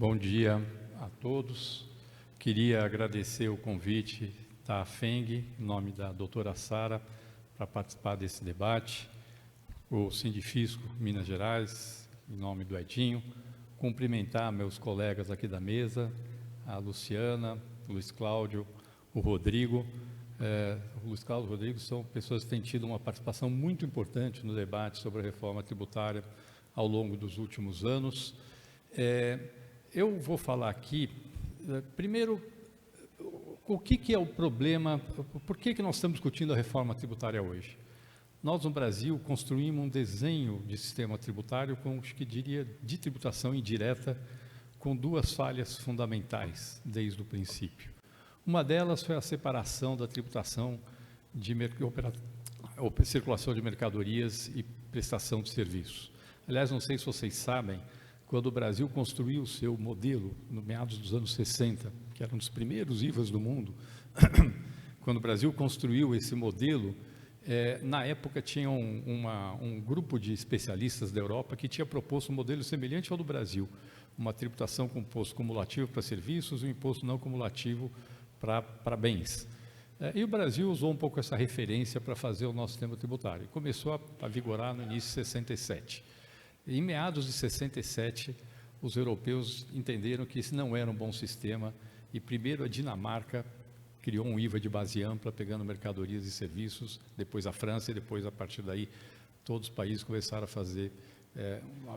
Bom dia a todos. Queria agradecer o convite da FENG, em nome da doutora Sara, para participar desse debate. O Sindifisco Minas Gerais, em nome do Edinho. Cumprimentar meus colegas aqui da mesa, a Luciana, o Luiz Cláudio, o Rodrigo. O Luiz Cláudio e o Rodrigo são pessoas que têm tido uma participação muito importante no debate sobre a reforma tributária ao longo dos últimos anos. Eu vou falar aqui, primeiro, o que é o problema, por que nós estamos discutindo a reforma tributária hoje? Nós, no Brasil, construímos um desenho de sistema tributário com, acho que diria, de tributação indireta, com duas falhas fundamentais desde o princípio. Uma delas foi a separação da tributação de circulação de mercadorias e prestação de serviços. Aliás, não sei se vocês sabem, quando o Brasil construiu o seu modelo, no meados dos anos 60, que era um dos primeiros IVAs do mundo, quando o Brasil construiu esse modelo, na época tinha um grupo de especialistas da Europa que tinha proposto um modelo semelhante ao do Brasil, uma tributação com imposto cumulativo para serviços e um imposto não cumulativo para bens. E o Brasil usou um pouco essa referência para fazer o nosso sistema tributário. Começou a vigorar no início de 67. Em meados de 67, os europeus entenderam que esse não era um bom sistema e primeiro a Dinamarca criou um IVA de base ampla, pegando mercadorias e serviços, depois a França e depois, a partir daí, todos os países começaram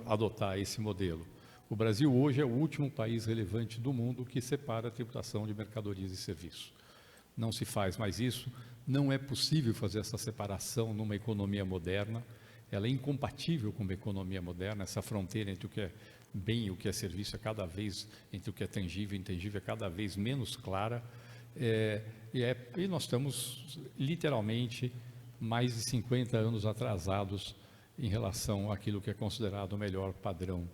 a adotar esse modelo. O Brasil hoje é o último país relevante do mundo que separa a tributação de mercadorias e serviços. Não se faz mais isso, não é possível fazer essa separação numa economia moderna, ela é incompatível com uma economia moderna, essa fronteira entre o que é bem e o que é serviço entre o que é tangível e intangível é cada vez menos clara, e nós estamos literalmente mais de 50 anos atrasados em relação àquilo que é considerado o melhor padrão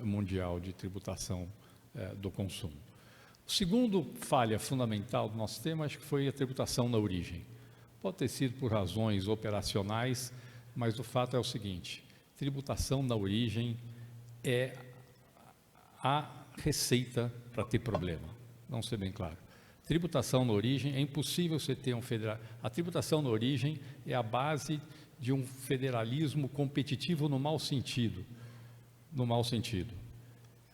mundial de tributação do consumo. O segundo falha fundamental do nosso sistema, acho que foi a tributação na origem. Pode ter sido por razões operacionais, mas o fato é o seguinte: tributação na origem é a receita para ter problema. Vamos ser bem claro. Tributação na origem, é impossível você ter um federal. A tributação na origem é a base de um federalismo competitivo no mau sentido. No mau sentido.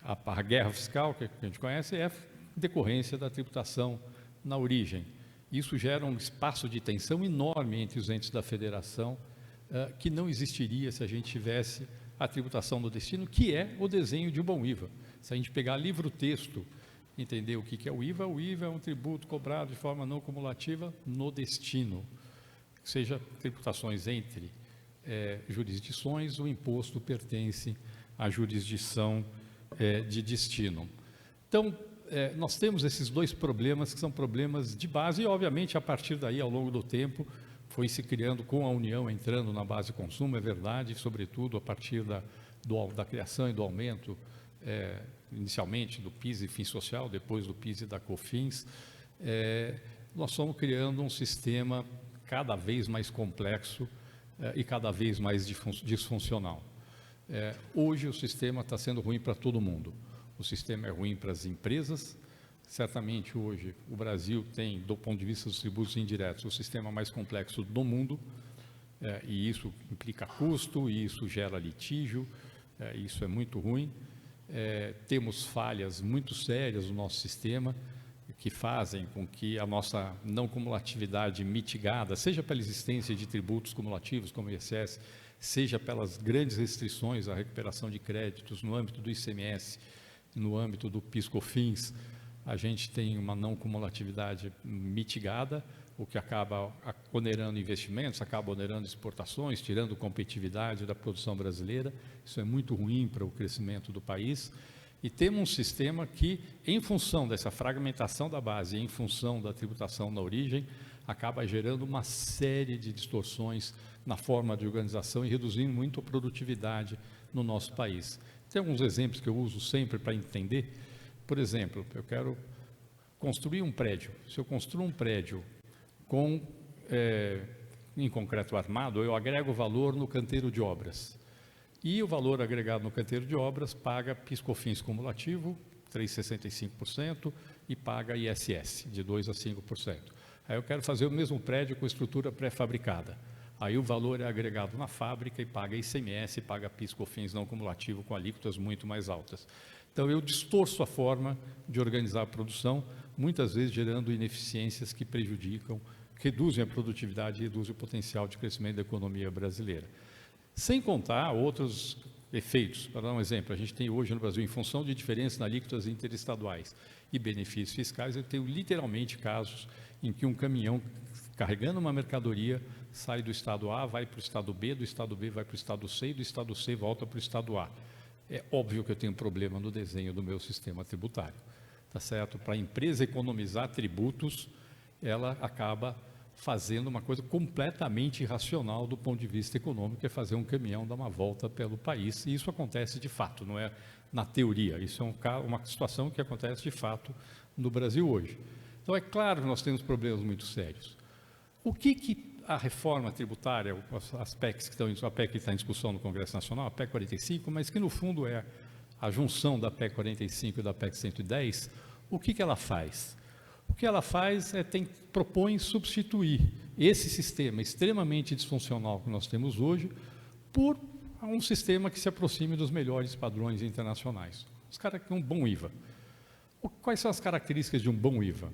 A guerra fiscal, que a gente conhece, é decorrência da tributação na origem. Isso gera um espaço de tensão enorme entre os entes da federação, que não existiria se a gente tivesse a tributação no destino, que é o desenho de um bom IVA. Se a gente pegar livro-texto, entender o que é o IVA é um tributo cobrado de forma não cumulativa no destino, seja tributações entre jurisdições, o imposto pertence à jurisdição de destino. Então, nós temos esses dois problemas, que são problemas de base, e obviamente a partir daí, ao longo do tempo, foi se criando, com a União entrando na base de consumo, é verdade, sobretudo a partir da criação e do aumento, inicialmente do PIS e Fim Social, depois do PIS e da COFINS, nós fomos criando um sistema cada vez mais complexo e cada vez mais disfuncional. Hoje o sistema está sendo ruim para todo mundo. O sistema é ruim para as empresas. Certamente hoje o Brasil tem, do ponto de vista dos tributos indiretos, o sistema mais complexo do mundo, e isso implica custo, e isso gera litígio, isso é muito ruim. Temos falhas muito sérias no nosso sistema, que fazem com que a nossa não cumulatividade mitigada, seja pela existência de tributos cumulativos como o ISS, seja pelas grandes restrições à recuperação de créditos no âmbito do ICMS, no âmbito do PIS/COFINS, a gente tem uma não cumulatividade mitigada, o que acaba onerando investimentos, acaba onerando exportações, tirando competitividade da produção brasileira. Isso é muito ruim para o crescimento do país. E temos um sistema que, em função dessa fragmentação da base, em função da tributação na origem, acaba gerando uma série de distorções na forma de organização e reduzindo muito a produtividade no nosso país. Tem alguns exemplos que eu uso sempre para entender. Por exemplo, eu quero construir um prédio. Se eu construo um prédio em concreto armado, eu agrego valor no canteiro de obras. E o valor agregado no canteiro de obras paga PIS/COFINS cumulativo, 3,65%, e paga ISS, de 2% a 5%. Aí eu quero fazer o mesmo prédio com estrutura pré-fabricada. Aí o valor é agregado na fábrica e paga ICMS, paga PIS/COFINS não cumulativo com alíquotas muito mais altas. Então eu distorço a forma de organizar a produção, muitas vezes gerando ineficiências que prejudicam, reduzem a produtividade e reduzem o potencial de crescimento da economia brasileira. Sem contar outros efeitos. Para dar um exemplo, a gente tem hoje no Brasil, em função de diferenças nas alíquotas interestaduais e benefícios fiscais, eu tenho literalmente casos em que um caminhão carregando uma mercadoria sai do estado A, vai para o estado B, do estado B vai para o estado C, e do estado C volta para o estado A. É óbvio que eu tenho um problema no desenho do meu sistema tributário. Tá certo? Para a empresa economizar tributos, ela acaba fazendo uma coisa completamente irracional do ponto de vista econômico, que é fazer um caminhão dar uma volta pelo país, e isso acontece de fato, não é na teoria, isso é uma situação que acontece de fato no Brasil hoje. Então, é claro que nós temos problemas muito sérios. O que a reforma tributária, as PECs que estão, a PEC que está em discussão no Congresso Nacional, a PEC 45, mas que no fundo é a junção da PEC 45 e da PEC 110, o que ela faz? O que ela faz propõe substituir esse sistema extremamente disfuncional que nós temos hoje por um sistema que se aproxime dos melhores padrões internacionais. Um bom IVA. Quais são as características de um bom IVA?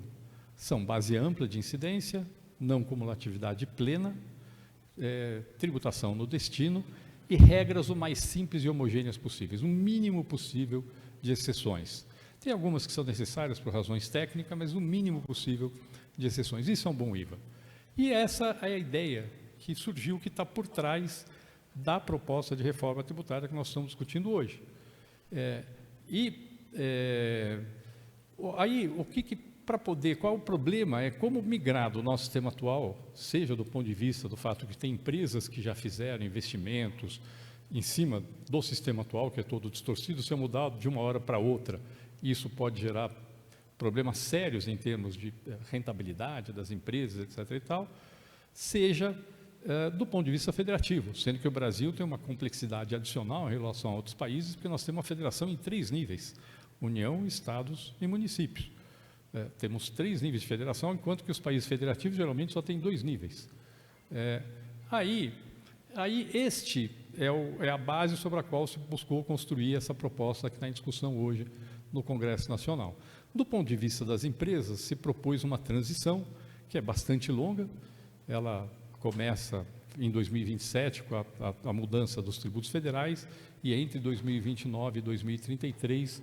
São base ampla de incidência, não cumulatividade plena, tributação no destino e regras o mais simples e homogêneas possíveis, o mínimo possível de exceções. Tem algumas que são necessárias por razões técnicas, mas o mínimo possível de exceções. Isso é um bom IVA. E essa é a ideia que surgiu, que está por trás da proposta de reforma tributária que nós estamos discutindo hoje. Qual o problema? É como migrar do nosso sistema atual, seja do ponto de vista do fato que tem empresas que já fizeram investimentos em cima do sistema atual, que é todo distorcido, ser mudado de uma hora para outra. Isso pode gerar problemas sérios em termos de rentabilidade das empresas, etc. e tal, seja do ponto de vista federativo, sendo que o Brasil tem uma complexidade adicional em relação a outros países, porque nós temos uma federação em 3 níveis, União, Estados e municípios. Temos 3 níveis de federação, enquanto que os países federativos geralmente só têm 2 níveis. Este é a base sobre a qual se buscou construir essa proposta que está em discussão hoje no Congresso Nacional. Do ponto de vista das empresas, se propôs uma transição que é bastante longa. Ela começa em 2027 com a mudança dos tributos federais e entre 2029 e 2033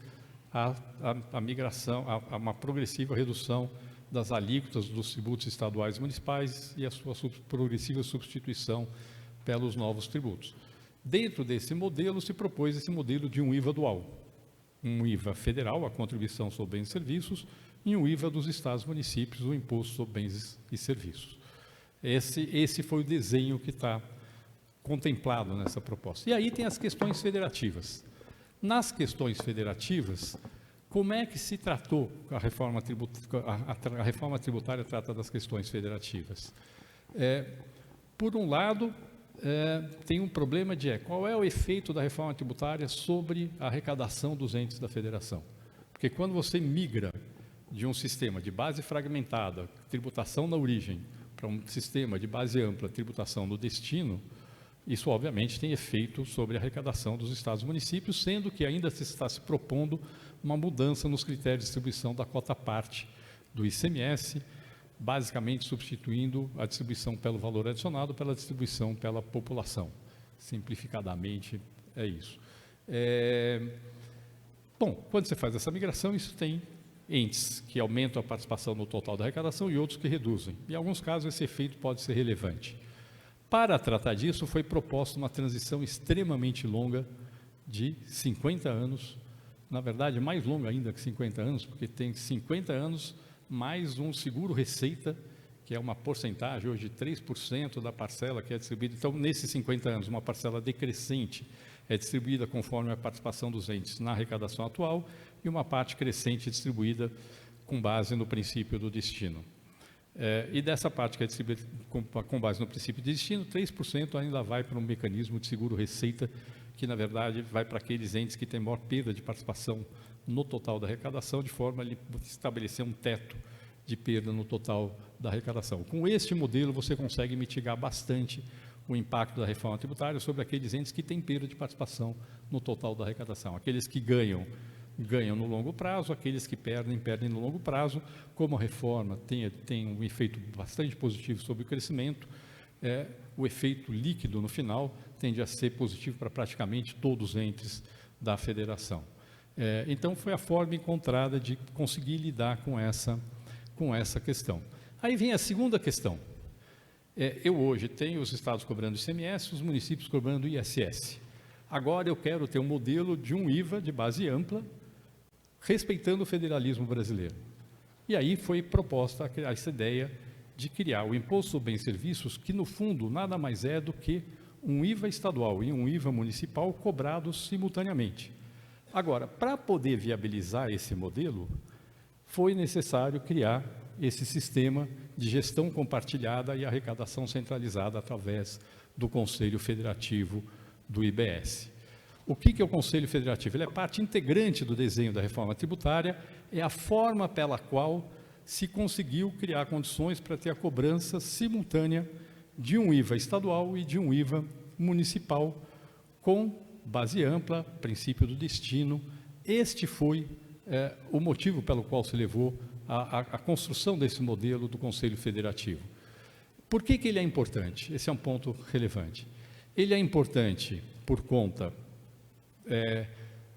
a migração, uma progressiva redução das alíquotas dos tributos estaduais e municipais e a sua progressiva substituição pelos novos tributos. Dentro desse modelo se propôs esse modelo de um IVA dual. Um IVA federal, a contribuição sobre bens e serviços, e um IVA dos estados e municípios, o imposto sobre bens e serviços. Esse foi o desenho que está contemplado nessa proposta. E aí tem as questões federativas. Nas questões federativas, como é que se tratou a reforma tributária? A reforma tributária trata das questões federativas. Por um lado, tem um problema de qual é o efeito da reforma tributária sobre a arrecadação dos entes da federação. Porque quando você migra de um sistema de base fragmentada, tributação na origem, para um sistema de base ampla, tributação no destino, isso obviamente tem efeito sobre a arrecadação dos estados e municípios, sendo que ainda se está se propondo uma mudança nos critérios de distribuição da quota-parte do ICMS, basicamente substituindo a distribuição pelo valor adicionado pela distribuição pela população. Simplificadamente, é isso. Bom, quando você faz essa migração, isso tem entes que aumentam a participação no total da arrecadação e outros que reduzem. Em alguns casos, esse efeito pode ser relevante. Para tratar disso, foi proposta uma transição extremamente longa de 50 anos, na verdade, mais longa ainda que 50 anos, porque tem 50 anos mais um seguro-receita, que é uma porcentagem hoje de 3% da parcela que é distribuída. Então, nesses 50 anos, uma parcela decrescente é distribuída conforme a participação dos entes na arrecadação atual e uma parte crescente distribuída com base no princípio do destino. E dessa parte que é distribuída com base no princípio de destino, 3% ainda vai para um mecanismo de seguro-receita, que, na verdade, vai para aqueles entes que têm maior perda de participação no total da arrecadação, de forma a estabelecer um teto de perda no total da arrecadação. Com este modelo, você consegue mitigar bastante o impacto da reforma tributária sobre aqueles entes que têm perda de participação no total da arrecadação. Aqueles que ganham no longo prazo, aqueles que perdem no longo prazo. Como a reforma tem um efeito bastante positivo sobre o crescimento, o efeito líquido no final tende a ser positivo para praticamente todos os entes da federação. Então, foi a forma encontrada de conseguir lidar com essa questão. Aí vem a segunda questão. Eu hoje tenho os estados cobrando ICMS, os municípios cobrando ISS. Agora eu quero ter um modelo de um IVA de base ampla, respeitando o federalismo brasileiro. E aí foi proposta essa ideia de criar o Imposto sobre Bens e Serviços, que no fundo nada mais é do que um IVA estadual e um IVA municipal cobrados simultaneamente. Agora, para poder viabilizar esse modelo, foi necessário criar esse sistema de gestão compartilhada e arrecadação centralizada através do Conselho Federativo do IBS. O que é o Conselho Federativo? Ele é parte integrante do desenho da reforma tributária, é a forma pela qual se conseguiu criar condições para ter a cobrança simultânea de um IVA estadual e de um IVA municipal, com base ampla, princípio do destino. Este foi o motivo pelo qual se levou a construção desse modelo do Conselho Federativo. Por que ele é importante? Esse é um ponto relevante. Ele é importante por conta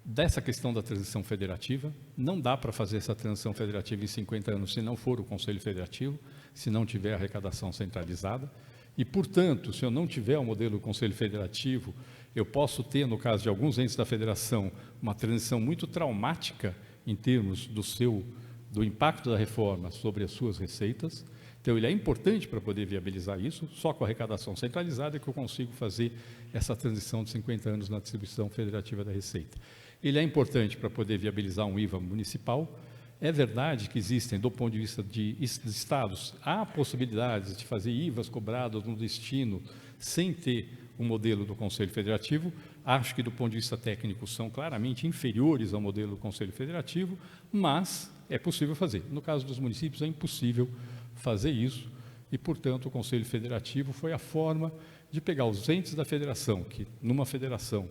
dessa questão da transição federativa. Não dá para fazer essa transição federativa em 50 anos se não for o Conselho Federativo, se não tiver arrecadação centralizada. E, portanto, se eu não tiver o modelo do Conselho Federativo, eu posso ter, no caso de alguns entes da federação, uma transição muito traumática em termos do impacto da reforma sobre as suas receitas. Então, ele é importante para poder viabilizar isso. Só com a arrecadação centralizada é que eu consigo fazer essa transição de 50 anos na distribuição federativa da receita. Ele é importante para poder viabilizar um IVA municipal. É verdade que existem, do ponto de vista de estados, há possibilidades de fazer IVAs cobrados no destino sem ter um modelo do Conselho Federativo. Acho que, do ponto de vista técnico, são claramente inferiores ao modelo do Conselho Federativo, mas é possível fazer. No caso dos municípios, é impossível fazer isso e, portanto, o Conselho Federativo foi a forma de pegar os entes da federação, que numa federação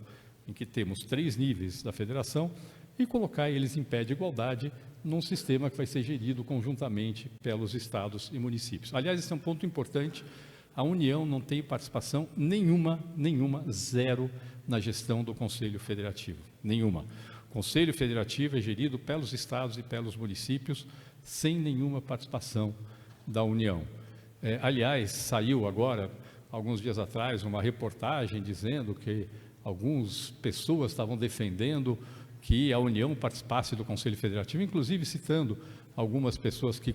em que temos 3 níveis da federação, e colocar eles em pé de igualdade num sistema que vai ser gerido conjuntamente pelos estados e municípios. Aliás, esse é um ponto importante. A União não tem participação nenhuma, zero, na gestão do Conselho Federativo. Nenhuma. O Conselho Federativo é gerido pelos estados e pelos municípios, sem nenhuma participação da União. Aliás, saiu agora, alguns dias atrás, uma reportagem dizendo que algumas pessoas estavam defendendo que a União participasse do Conselho Federativo, inclusive citando algumas pessoas que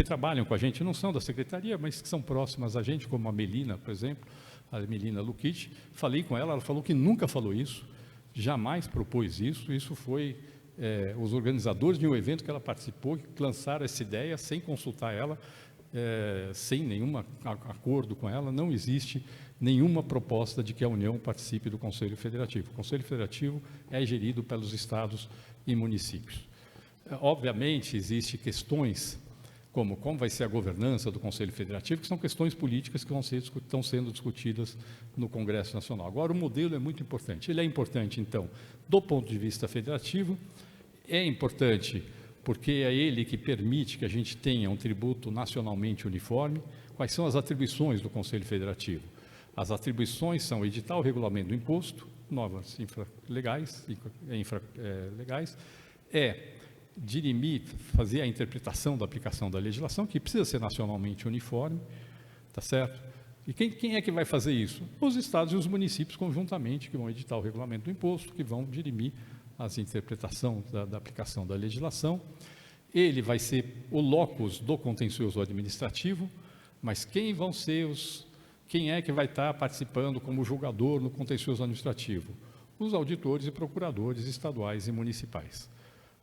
trabalham com a gente, não são da Secretaria, mas que são próximas a gente, como a Melina, por exemplo, a Melina Lukic. Falei com ela, ela falou que nunca falou isso, jamais propôs isso. Isso foi os organizadores de um evento que ela participou, que lançaram essa ideia sem consultar ela, sem nenhum acordo com ela. Não existe nenhuma proposta de que a União participe do Conselho Federativo. O Conselho Federativo é gerido pelos estados e municípios. Obviamente, existem questões como vai ser a governança do Conselho Federativo, que são questões políticas que estão sendo discutidas no Congresso Nacional. Agora, o modelo é muito importante. Ele é importante, então, do ponto de vista federativo, é importante porque é ele que permite que a gente tenha um tributo nacionalmente uniforme. Quais são as atribuições do Conselho Federativo? As atribuições são editar o regulamento do imposto, normas infralegais, dirimir, fazer a interpretação da aplicação da legislação, que precisa ser nacionalmente uniforme, tá certo? E quem é que vai fazer isso? Os estados e os municípios conjuntamente, que vão editar o regulamento do imposto, que vão dirimir as interpretação da aplicação da legislação. Ele vai ser o locus do contencioso administrativo, mas quem é que vai estar participando como julgador no contencioso administrativo? Os auditores e procuradores estaduais e municipais.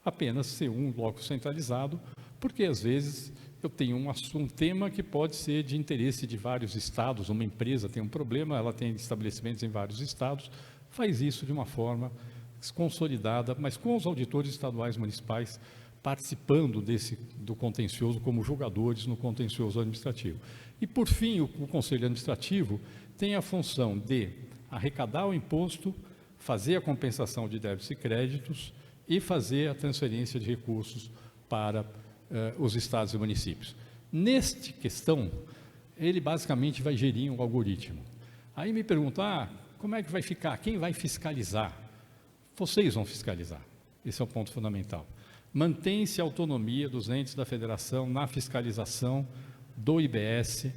Apenas ser um locus centralizado, porque às vezes eu tenho um tema que pode ser de interesse de vários estados. Uma empresa tem um problema, ela tem estabelecimentos em vários estados, faz isso de uma forma consolidada, mas com os auditores estaduais municipais participando do contencioso como julgadores no contencioso administrativo. E, por fim, o Conselho Administrativo tem a função de arrecadar o imposto, fazer a compensação de débitos e créditos e fazer a transferência de recursos para os estados e municípios. Nesta questão, ele basicamente vai gerir um algoritmo. Aí me perguntam, como é que vai ficar? Quem vai fiscalizar? Vocês vão fiscalizar. Esse é o ponto fundamental. Mantém-se a autonomia dos entes da federação na fiscalização do IBS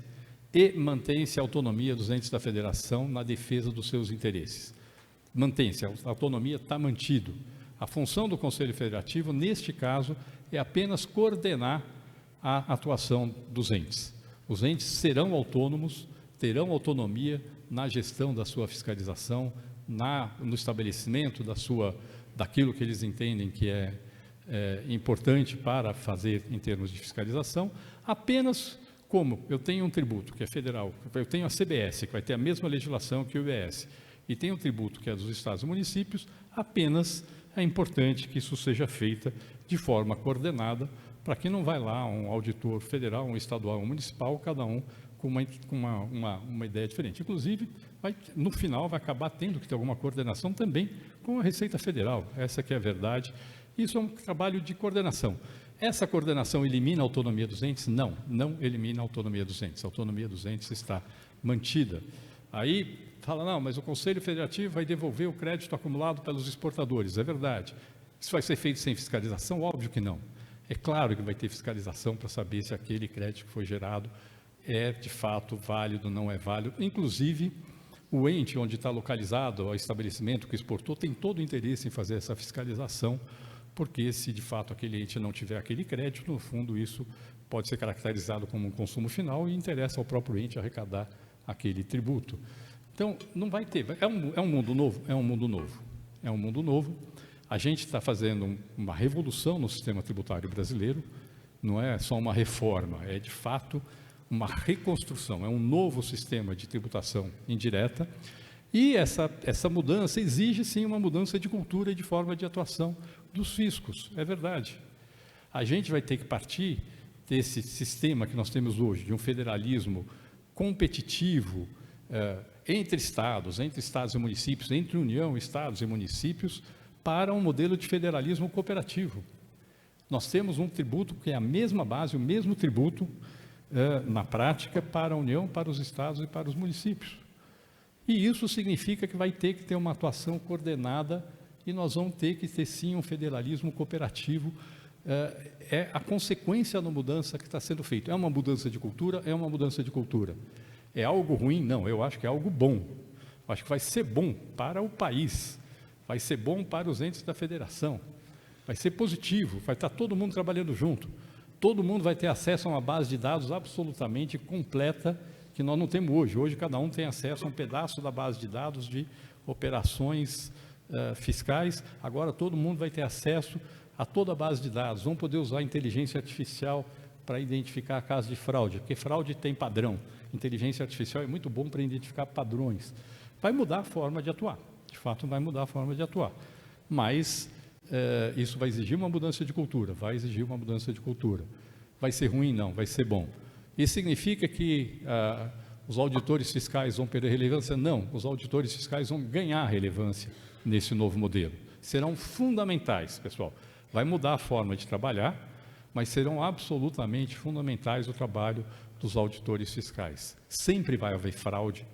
e mantém-se a autonomia dos entes da federação na defesa dos seus interesses. Mantém-se, a autonomia está mantido. A função do Conselho Federativo, neste caso, é apenas coordenar a atuação dos entes. Os entes serão autônomos, terão autonomia na gestão da sua fiscalização, no estabelecimento daquilo que eles entendem que é importante para fazer em termos de fiscalização, apenas como eu tenho um tributo que é federal, eu tenho a CBS, que vai ter a mesma legislação que o IBS, e tenho um tributo que é dos estados e municípios, apenas é importante que isso seja feito de forma coordenada, para que não vai lá um auditor federal, um estadual, um municipal, cada um com uma ideia diferente. Inclusive, no final, vai acabar tendo que ter alguma coordenação também com a Receita Federal, essa que é a verdade. Isso é um trabalho de coordenação. Essa coordenação elimina a autonomia dos entes? Não, não elimina a autonomia dos entes. A autonomia dos entes está mantida. Aí fala, não, mas o Conselho Federativo vai devolver o crédito acumulado pelos exportadores. É verdade. Isso vai ser feito sem fiscalização? Óbvio que não. É claro que vai ter fiscalização para saber se aquele crédito que foi gerado é de fato válido, não é válido. Inclusive, o ente onde está localizado o estabelecimento que exportou tem todo o interesse em fazer essa fiscalização, porque se de fato aquele ente não tiver aquele crédito, no fundo isso pode ser caracterizado como um consumo final e interessa ao próprio ente arrecadar aquele tributo. Então, não vai ter, é um mundo novo? É um mundo novo. É um mundo novo. A gente está fazendo uma revolução no sistema tributário brasileiro, não é só uma reforma, é de fato uma reconstrução, é um novo sistema de tributação indireta, e essa mudança exige sim uma mudança de cultura e de forma de atuação dos fiscos, é verdade. A gente vai ter que partir desse sistema que nós temos hoje, de um federalismo competitivo entre estados e municípios, entre União, estados e municípios, para um modelo de federalismo cooperativo. Nós temos um tributo que é a mesma base, o mesmo tributo, na prática, para a União, para os estados e para os municípios. E isso significa que vai ter que ter uma atuação coordenada e nós vamos ter que ter, sim, um federalismo cooperativo. É a consequência da mudança que está sendo feita. É uma mudança de cultura? É uma mudança de cultura. É algo ruim? Não, eu acho que é algo bom. Eu acho que vai ser bom para o país, vai ser bom para os entes da federação, vai ser positivo, vai estar todo mundo trabalhando junto. Todo mundo vai ter acesso a uma base de dados absolutamente completa, que nós não temos hoje. Hoje, cada um tem acesso a um pedaço da base de dados de operações fiscais. Agora, todo mundo vai ter acesso a toda a base de dados. Vão poder usar a inteligência artificial para identificar casos de fraude, porque fraude tem padrão. Inteligência artificial é muito bom para identificar padrões. Vai mudar a forma de atuar. De fato, vai mudar a forma de atuar. Mas isso vai exigir uma mudança de cultura, vai exigir uma mudança de cultura. Vai ser ruim? Não, vai ser bom. Isso significa que os auditores fiscais vão perder relevância? Não, os auditores fiscais vão ganhar relevância nesse novo modelo. Serão fundamentais, pessoal. Vai mudar a forma de trabalhar, mas serão absolutamente fundamentais o trabalho dos auditores fiscais. Sempre vai haver fraude,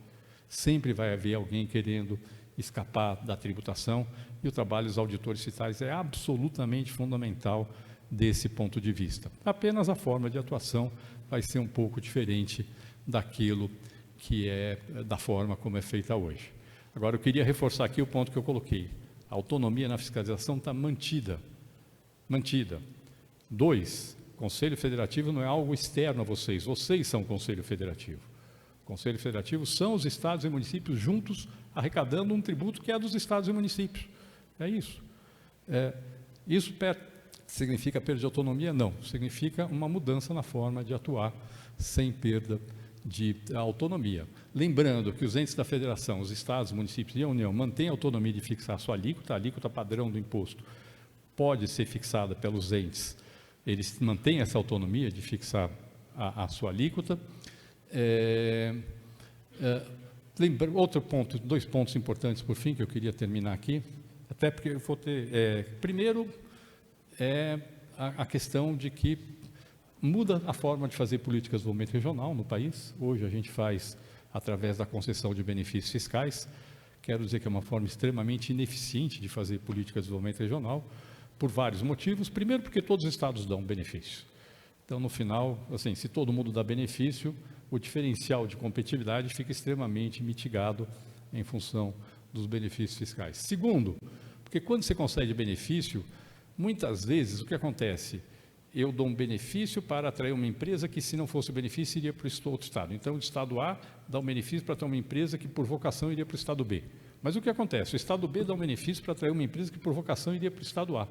sempre vai haver alguém querendo escapar da tributação, e o trabalho dos auditores fiscais é absolutamente fundamental desse ponto de vista. Apenas a forma de atuação vai ser um pouco diferente daquilo que é da forma como é feita hoje. Agora, eu queria reforçar aqui o ponto que eu coloquei. A autonomia na fiscalização está mantida. Mantida. 2, Conselho Federativo não é algo externo a vocês. Vocês são o Conselho Federativo. O Conselho Federativo são os estados e municípios juntos arrecadando um tributo que é dos estados e municípios. É isso. Isso significa perda de autonomia? Não. Significa uma mudança na forma de atuar sem perda de autonomia. Lembrando que os entes da federação, os estados, municípios e a União mantêm a autonomia de fixar a alíquota padrão do imposto pode ser fixada pelos entes, eles mantêm essa autonomia de fixar a sua alíquota. Outro ponto, 2 pontos importantes, por fim, que eu queria terminar aqui, até porque eu vou ter... primeiro, a questão de que muda a forma de fazer políticas de desenvolvimento regional no país. Hoje a gente faz através da concessão de benefícios fiscais. Quero dizer que é uma forma extremamente ineficiente de fazer políticas de desenvolvimento regional, por vários motivos. Primeiro, porque todos os estados dão benefício. Então, no final, assim, se todo mundo dá benefício, o diferencial de competitividade fica extremamente mitigado em função dos benefícios fiscais. Segundo, porque quando você concede benefício, muitas vezes o que acontece? Eu dou um benefício para atrair uma empresa que, se não fosse o benefício, iria para o outro estado. Então, o estado A dá um benefício para atrair uma empresa que, por vocação, iria para o estado B. Mas o que acontece? O estado B dá um benefício para atrair uma empresa que, por vocação, iria para o estado A.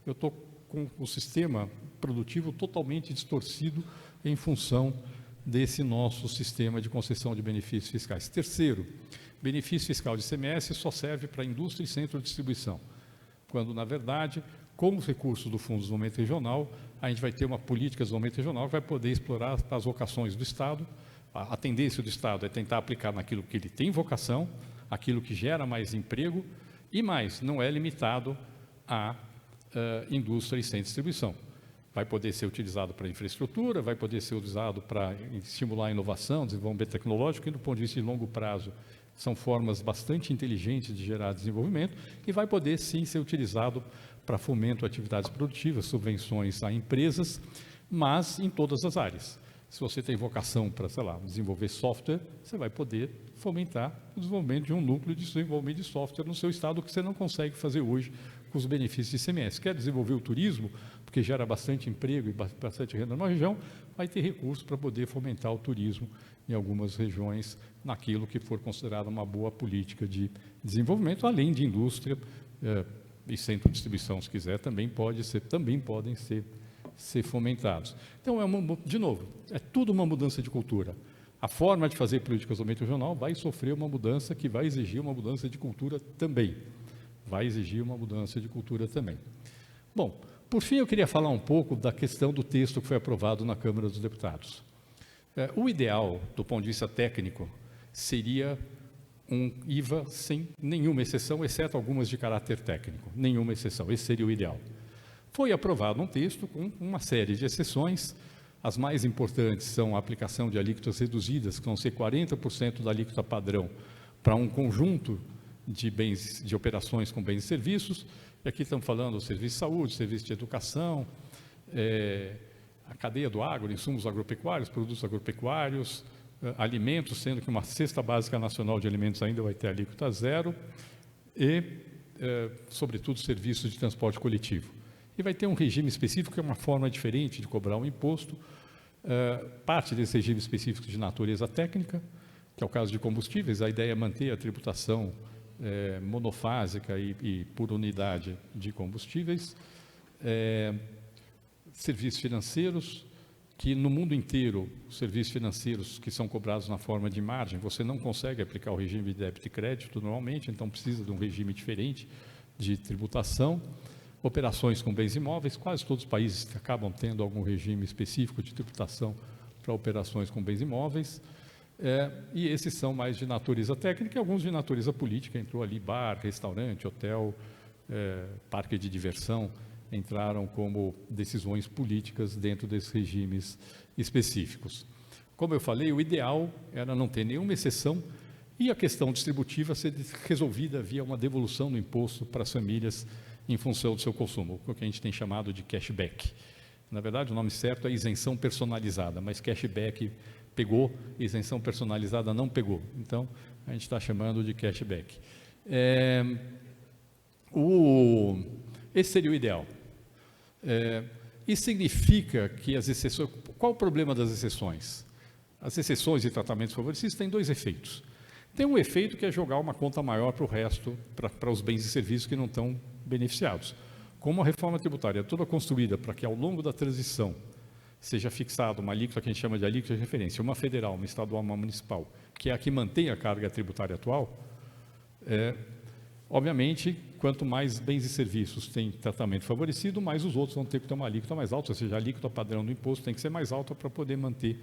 Eu estou com o sistema produtivo totalmente distorcido em função desse nosso sistema de concessão de benefícios fiscais. Terceiro, benefício fiscal de ICMS só serve para indústria e centro de distribuição, quando, na verdade, com os recursos do Fundo de Desenvolvimento Regional, a gente vai ter uma política de desenvolvimento regional que vai poder explorar as vocações do Estado. A tendência do Estado é tentar aplicar naquilo que ele tem vocação, aquilo que gera mais emprego, e mais, não é limitado à indústria e sem distribuição. Vai poder ser utilizado para infraestrutura, vai poder ser utilizado para estimular a inovação, desenvolvimento tecnológico, e do ponto de vista de longo prazo, são formas bastante inteligentes de gerar desenvolvimento, e vai poder, sim, ser utilizado para fomento de atividades produtivas, subvenções a empresas, mas em todas as áreas. Se você tem vocação para, sei lá, desenvolver software, você vai poder fomentar o desenvolvimento de um núcleo de desenvolvimento de software no seu estado, que você não consegue fazer hoje com os benefícios de ICMS. Quer desenvolver o turismo, porque gera bastante emprego e bastante renda na região, vai ter recursos para poder fomentar o turismo em algumas regiões, naquilo que for considerado uma boa política de desenvolvimento, além de indústria e centro de distribuição, se quiser, também podem ser fomentados. Então, de novo, é tudo uma mudança de cultura. A forma de fazer política de desenvolvimento regional vai sofrer uma mudança que vai exigir uma mudança de cultura também. Bom, por fim, eu queria falar um pouco da questão do texto que foi aprovado na Câmara dos Deputados. O ideal, do ponto de vista técnico, seria um IVA sem nenhuma exceção, exceto algumas de caráter técnico. Nenhuma exceção, esse seria o ideal. Foi aprovado um texto com uma série de exceções. As mais importantes são a aplicação de alíquotas reduzidas, que vão ser 40% da alíquota padrão para um conjunto de operações com bens e serviços. E aqui estamos falando do serviço de saúde, serviço de educação, a cadeia do agro, insumos agropecuários, produtos agropecuários, alimentos, sendo que uma cesta básica nacional de alimentos ainda vai ter alíquota zero, e, sobretudo, serviços de transporte coletivo. E vai ter um regime específico, que é uma forma diferente de cobrar um imposto. Parte desse regime específico de natureza técnica, que é o caso de combustíveis. A ideia é manter a tributação monofásica e por unidade de combustíveis. Serviços financeiros, que no mundo inteiro, os serviços financeiros que são cobrados na forma de margem, você não consegue aplicar o regime de débito e crédito normalmente, então precisa de um regime diferente de tributação. Operações com bens imóveis, quase todos os países acabam tendo algum regime específico de tributação para operações com bens imóveis, e esses são mais de natureza técnica, e alguns de natureza política. Entrou ali bar, restaurante, hotel, parque de diversão, entraram como decisões políticas dentro desses regimes específicos. Como eu falei, o ideal era não ter nenhuma exceção e a questão distributiva ser resolvida via uma devolução do imposto para as famílias em função do seu consumo, o que a gente tem chamado de cashback. Na verdade, o nome certo é isenção personalizada, mas cashback pegou, isenção personalizada não pegou. Então, a gente está chamando de cashback. Esse seria o ideal. Isso significa que as exceções... Qual o problema das exceções? As exceções e tratamentos favorecidos têm 2 efeitos. Tem um efeito que é jogar uma conta maior para o resto, para os bens e serviços que não estão beneficiados. Como a reforma tributária é toda construída para que, ao longo da transição, seja fixada uma alíquota que a gente chama de alíquota de referência, uma federal, uma estadual, uma municipal, que é a que mantém a carga tributária atual, obviamente, quanto mais bens e serviços têm tratamento favorecido, mais os outros vão ter que ter uma alíquota mais alta, ou seja, a alíquota padrão do imposto tem que ser mais alta para poder manter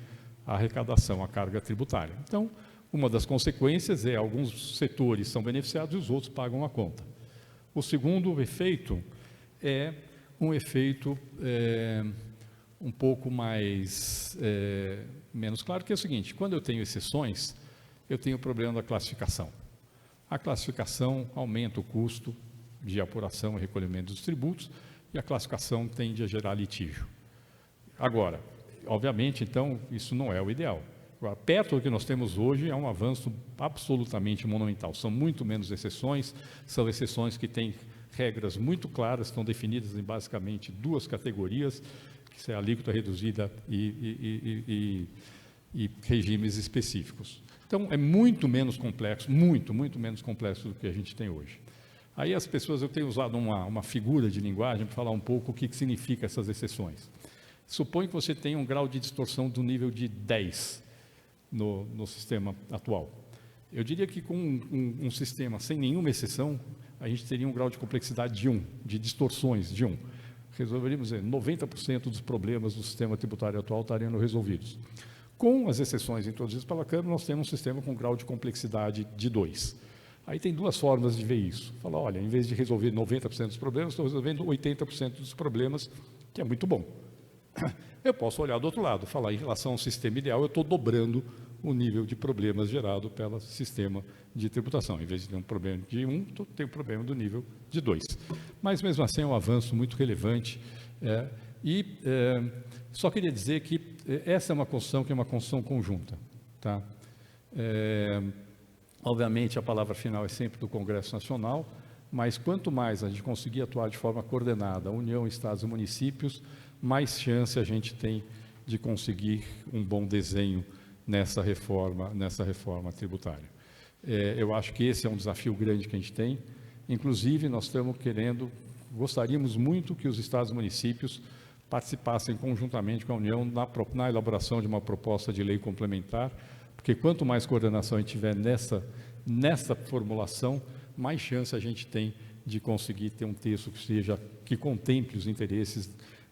a arrecadação, a carga tributária. Então, uma das consequências é alguns setores são beneficiados e os outros pagam a conta. O segundo efeito é um efeito um pouco mais menos claro, que é o seguinte: quando eu tenho exceções, eu tenho o problema da classificação. A classificação aumenta o custo de apuração e recolhimento dos tributos, e a classificação tende a gerar litígio. Agora, obviamente, então, isso não é o ideal. Agora, perto do que nós temos hoje, é um avanço absolutamente monumental. São muito menos exceções, são exceções que têm regras muito claras, estão definidas em basicamente duas categorias, que é a alíquota reduzida e regimes específicos. Então, é muito menos complexo, muito menos complexo do que a gente tem hoje. Aí as pessoas, eu tenho usado uma figura de linguagem para falar um pouco o que significa essas exceções. Suponha que você tem um grau de distorção do nível de 10 no sistema atual. Eu diria que com um sistema sem nenhuma exceção, a gente teria um grau de complexidade de 1, de distorções de 1. Resolveríamos dizer, 90% dos problemas do sistema tributário atual estariam resolvidos. Com as exceções introduzidas pela Câmara, nós temos um sistema com grau de complexidade de 2. Aí tem duas formas de ver isso. Fala, olha, em vez de resolver 90% dos problemas, estou resolvendo 80% dos problemas, que é muito bom. Eu posso olhar do outro lado, falar em relação ao sistema ideal, eu estou dobrando o nível de problemas gerado pelo sistema de tributação. Em vez de ter um problema de 1, tem um problema do nível de 2. Mas, mesmo assim, é um avanço muito relevante. Só queria dizer que essa é uma construção que é uma construção conjunta. Tá? Obviamente, a palavra final é sempre do Congresso Nacional, mas quanto mais a gente conseguir atuar de forma coordenada, União, Estados e municípios, mais chance a gente tem de conseguir um bom desenho nessa reforma tributária. Eu acho que esse é um desafio grande que a gente tem. Inclusive, nós gostaríamos muito que os estados e municípios participassem conjuntamente com a União na elaboração de uma proposta de lei complementar, porque quanto mais coordenação a gente tiver nessa formulação, mais chance a gente tem de conseguir ter um texto que contemple os interesses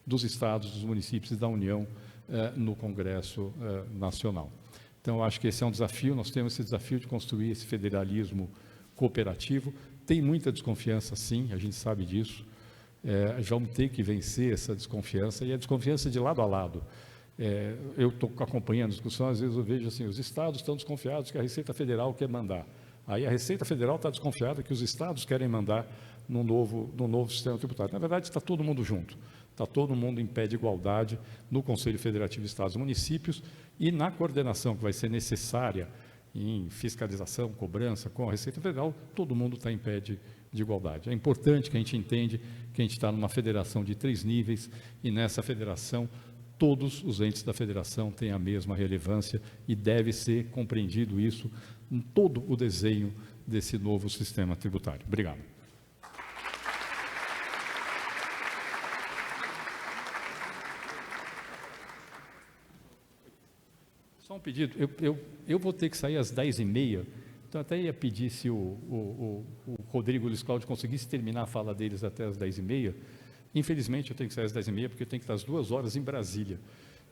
dos estados, dos municípios e da União no Congresso Nacional. Então, eu acho que esse é um desafio, nós temos esse desafio de construir esse federalismo cooperativo. Tem muita desconfiança, sim, a gente sabe disso. Vamos ter que vencer essa desconfiança, e a desconfiança de lado a lado. Eu estou acompanhando a discussão, às vezes eu vejo assim, os estados estão desconfiados que a Receita Federal quer mandar. Aí a Receita Federal está desconfiada que os estados querem mandar no novo sistema tributário. Na verdade, está todo mundo junto. Está todo mundo em pé de igualdade no Conselho Federativo de Estados e Municípios e na coordenação que vai ser necessária em fiscalização, cobrança com a Receita Federal, todo mundo está em pé de igualdade. É importante que a gente entenda que a gente está numa federação de 3 níveis e nessa federação todos os entes da federação têm a mesma relevância e deve ser compreendido isso em todo o desenho desse novo sistema tributário. Obrigado. Só um pedido, eu vou ter que sair às 10h30, então até ia pedir se o Rodrigo e o Luiz Cláudio conseguissem terminar a fala deles até às 10h30. Infelizmente, eu tenho que sair às 10h30, porque eu tenho que estar às 2 horas em Brasília.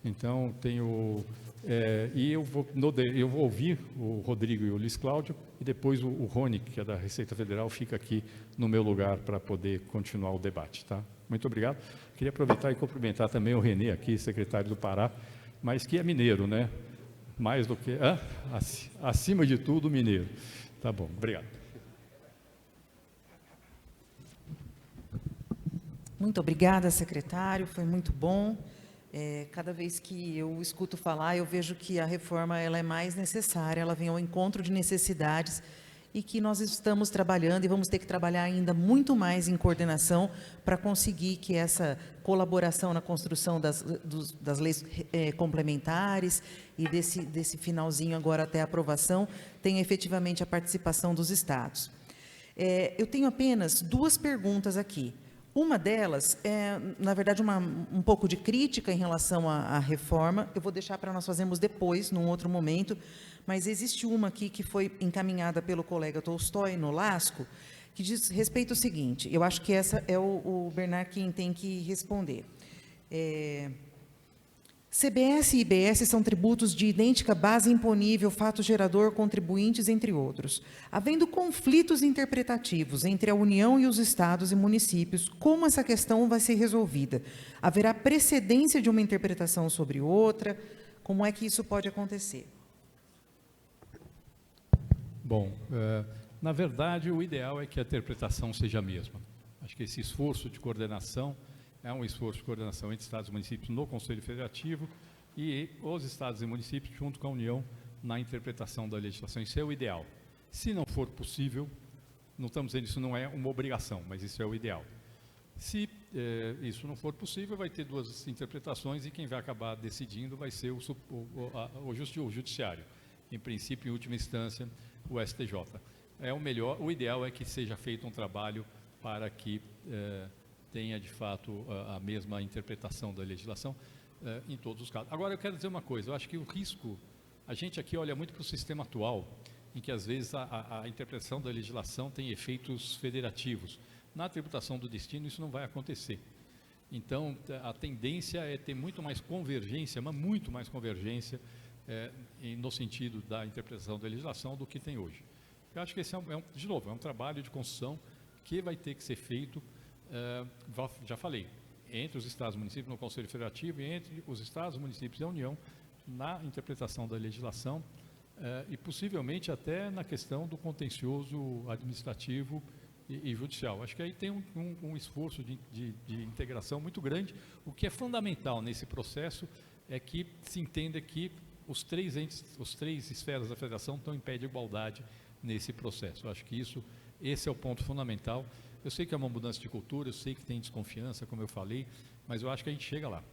Então, eu vou ouvir o Rodrigo e o Luiz Cláudio, e depois o Rony, que é da Receita Federal, fica aqui no meu lugar para poder continuar o debate. Tá? Muito obrigado. Queria aproveitar e cumprimentar também o Renê aqui, secretário do Pará, mas que é mineiro, né? Mais do que... acima de tudo, mineiro. Tá bom, obrigado. Muito obrigada, secretário, foi muito bom. Cada vez que eu escuto falar, eu vejo que a reforma ela é mais necessária, ela vem ao encontro de necessidades e que nós estamos trabalhando e vamos ter que trabalhar ainda muito mais em coordenação para conseguir que essa colaboração na construção das leis complementares e desse finalzinho agora até a aprovação tenha efetivamente a participação dos estados. Eu tenho apenas 2 perguntas aqui. Uma delas é, na verdade, um pouco de crítica em relação à reforma. Eu vou deixar para nós fazermos depois, num outro momento, mas existe uma aqui que foi encaminhada pelo colega Tolstói no Lasco, que diz respeito ao seguinte, eu acho que essa é o Bernard quem tem que responder. CBS e IBS são tributos de idêntica base imponível, fato gerador, contribuintes, entre outros. Havendo conflitos interpretativos entre a União e os estados e municípios, como essa questão vai ser resolvida? Haverá precedência de uma interpretação sobre outra? Como é que isso pode acontecer? Bom, na verdade, o ideal é que a interpretação seja a mesma. Acho que esse esforço de coordenação é um esforço de coordenação entre estados e municípios no Conselho Federativo e os estados e municípios junto com a União na interpretação da legislação. Isso é o ideal. Se não for possível, não estamos dizendo que isso não é uma obrigação, mas isso é o ideal. Se isso não for possível, vai ter duas interpretações e quem vai acabar decidindo vai ser o judiciário. Em princípio, em última instância, o STJ. O ideal é que seja feito um trabalho para que tenha, de fato, a mesma interpretação da legislação em todos os casos. Agora, eu quero dizer uma coisa, eu acho que o risco, a gente aqui olha muito para o sistema atual, em que, às vezes, a interpretação da legislação tem efeitos federativos. Na tributação do destino, isso não vai acontecer. Então, a tendência é ter muito mais convergência, mas muito mais convergência no sentido da interpretação da legislação do que tem hoje. Eu acho que esse de novo, é um trabalho de construção que vai ter que ser feito, já falei, entre os estados e municípios no Conselho Federativo e entre os estados, municípios e a União na interpretação da legislação e possivelmente até na questão do contencioso administrativo e judicial. Acho que aí tem um esforço de integração muito grande. O que é fundamental nesse processo é que se entenda que os três esferas da federação estão em pé de igualdade nesse processo. Eu acho que esse é o ponto fundamental. Eu sei que é uma mudança de cultura, eu sei que tem desconfiança, como eu falei, mas eu acho que a gente chega lá.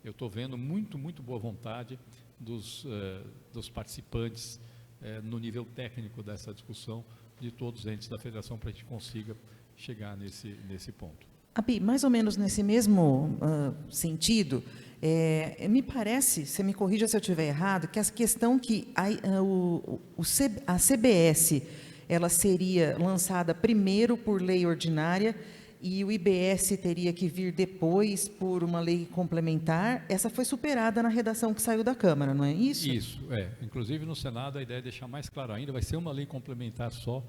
Eu estou vendo muito boa vontade dos participantes no nível técnico dessa discussão, de todos os entes da federação, para a gente consiga chegar nesse ponto. Abi, mais ou menos nesse mesmo sentido, me parece, você me corrija se eu estiver errado, que essa questão que a CBS ela seria lançada primeiro por lei ordinária e o IBS teria que vir depois por uma lei complementar, essa foi superada na redação que saiu da Câmara, não é isso? Isso, Inclusive no Senado a ideia é deixar mais claro ainda, vai ser uma lei complementar só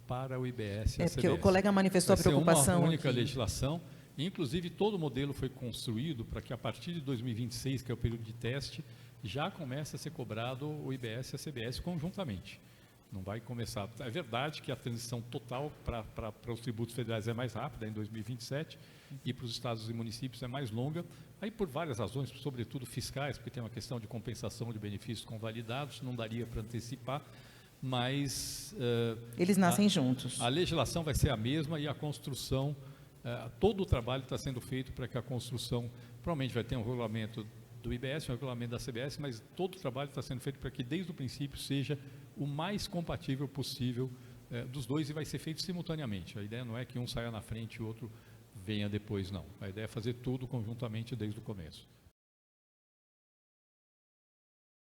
para o IBS e a CBS. Porque o colega manifestou a preocupação. Vai ser uma única legislação, inclusive todo o modelo foi construído para que a partir de 2026, que é o período de teste, já comece a ser cobrado o IBS e a CBS conjuntamente. Não vai começar. É verdade que a transição total para os tributos federais é mais rápida, em 2027, e para os estados e municípios é mais longa, aí por várias razões, sobretudo fiscais, porque tem uma questão de compensação de benefícios convalidados, não daria para antecipar, mas... eles nascem juntos. A legislação vai ser a mesma e a construção, todo o trabalho está sendo feito para que a construção, provavelmente vai ter um regulamento do IBS, um regulamento da CBS, mas todo o trabalho está sendo feito para que desde o princípio seja o mais compatível possível dos dois e vai ser feito simultaneamente. A ideia não é que um saia na frente e o outro venha depois, não. A ideia é fazer tudo conjuntamente desde o começo.